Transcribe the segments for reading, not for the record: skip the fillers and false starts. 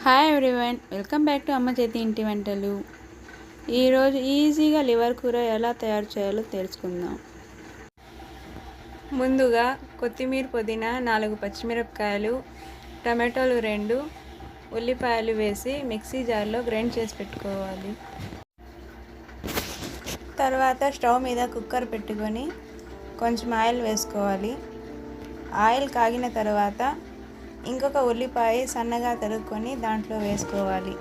Hi everyone, welcome back to అమ్మ చేతి ఇంటి వంటలు. ఈరోజు ఈజీగా లివర్ కూర ఎలా తయారు చేయాలో తెలుసుకుందాం. ముందుగా కొత్తిమీర, పుదీనా, 4 పచ్చిమిరపకాయలు, టమాటోలు 2, ఉల్లిపాయలు వేసి మిక్సీ జార్లో గ్రైండ్ చేసి పెట్టుకోవాలి. తర్వాత స్టవ్ మీద కుక్కర్ పెట్టుకొని కొంచెం ఆయిల్ వేసుకోవాలి. ఆయిల్ కాగిన తర్వాత ఇంకొక ఉల్లిపాయ సన్నగా తరుక్కొని దాంట్లో వేసుకోవాలి.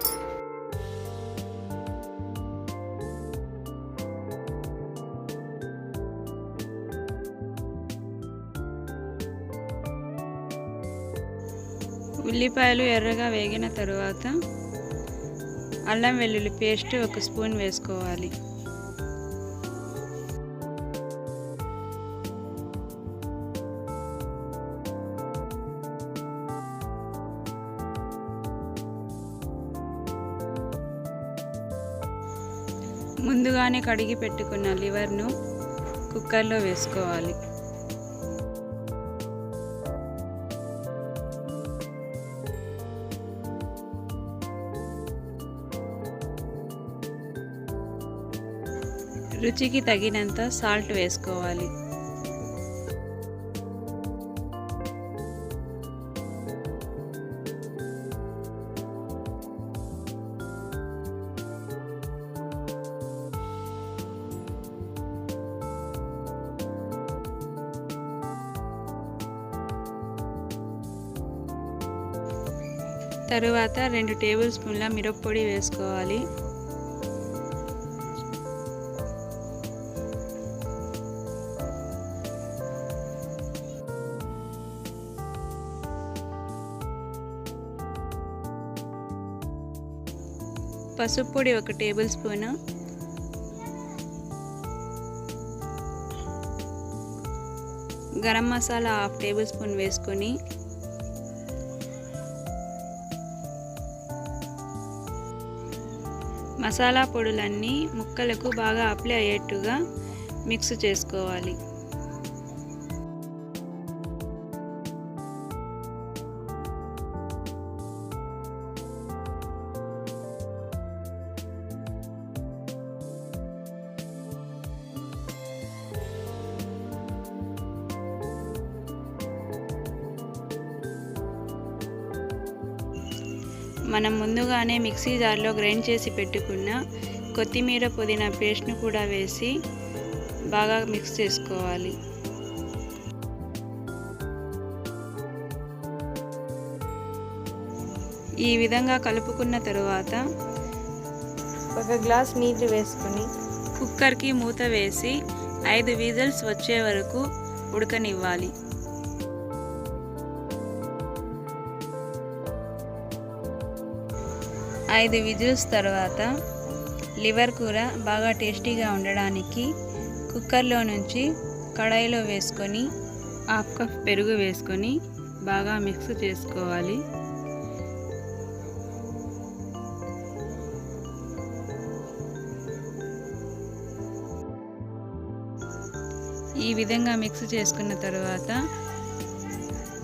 ఉల్లిపాయలు ఎర్రగా వేగిన తరువాత అల్లం వెల్లుల్లి పేస్ట్ 1 స్పూన్ వేసుకోవాలి. ముందుగానే కడిగి పెట్టుకున్న లివర్ను కుక్కర్లో వేసుకోవాలి. రుచికి తగినంత సాల్ట్ వేసుకోవాలి. తరువాత 2 టేబుల్ స్పూన్ల మిరప్పొడి వేసుకోవాలి. పసుపు పొడి 1 table spoon, garam masala 1/2 table spoon వేసుకొని మసాలా పొడులన్నీ ముక్కలకు బాగా అప్లై అయ్యేట్టుగా మిక్స్ చేసుకోవాలి. మనం ముందుగానే మిక్సీ జార్లో గ్రైండ్ చేసి పెట్టుకున్న కొత్తిమీర, పుదీనా పేస్ట్ను కూడా వేసి బాగా మిక్స్ చేసుకోవాలి. ఈ విధంగా కలుపుకున్న తరువాత 1 గ్లాస్ నీళ్ళు వేసుకొని కుక్కర్కి మూత వేసి 5 విజిల్స్ వచ్చే వరకు ఉడకనివ్వాలి. 5 విజిల్స్ తర్వాత లివర్ కూర బాగా టేస్టీగా ఉండడానికి కుక్కర్లో నుంచి కడాయిలో వేసుకొని 1/2 కప్ పెరుగు వేసుకొని బాగా మిక్స్ చేసుకోవాలి. ఈ విధంగా మిక్స్ చేసుకున్న తర్వాత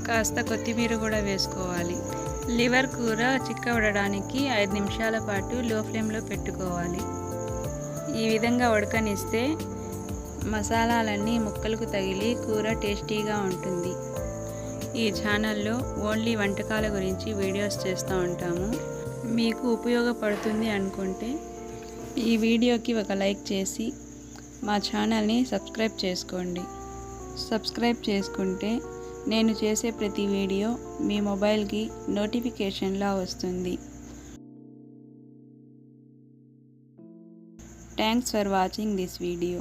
కాస్త కొత్తిమీర కూడా వేసుకోవాలి. లివర్ కూర చిక్కబడడానికి 5 నిమిషాల పాటు లో ఫ్లేమ్లో పెట్టుకోవాలి. ఈ విధంగా ఉడకనిస్తే మసాలాలన్నీ ముక్కలకు తగిలి కూర టేస్టీగా ఉంటుంది. ఈ ఛానల్లో ఓన్లీ వంటకాల గురించి వీడియోస్ చేస్తూ ఉంటాము. మీకు ఉపయోగపడుతుంది అనుకుంటే ఈ వీడియోకి ఒక లైక్ చేసి మా ఛానల్ని సబ్స్క్రైబ్ చేసుకోండి. సబ్స్క్రైబ్ చేసుకుంటే నేను చేసే ప్రతి వీడియో మీ మొబైల్కి నోటిఫికేషన్లా వస్తుంది. Thanks for watching this video.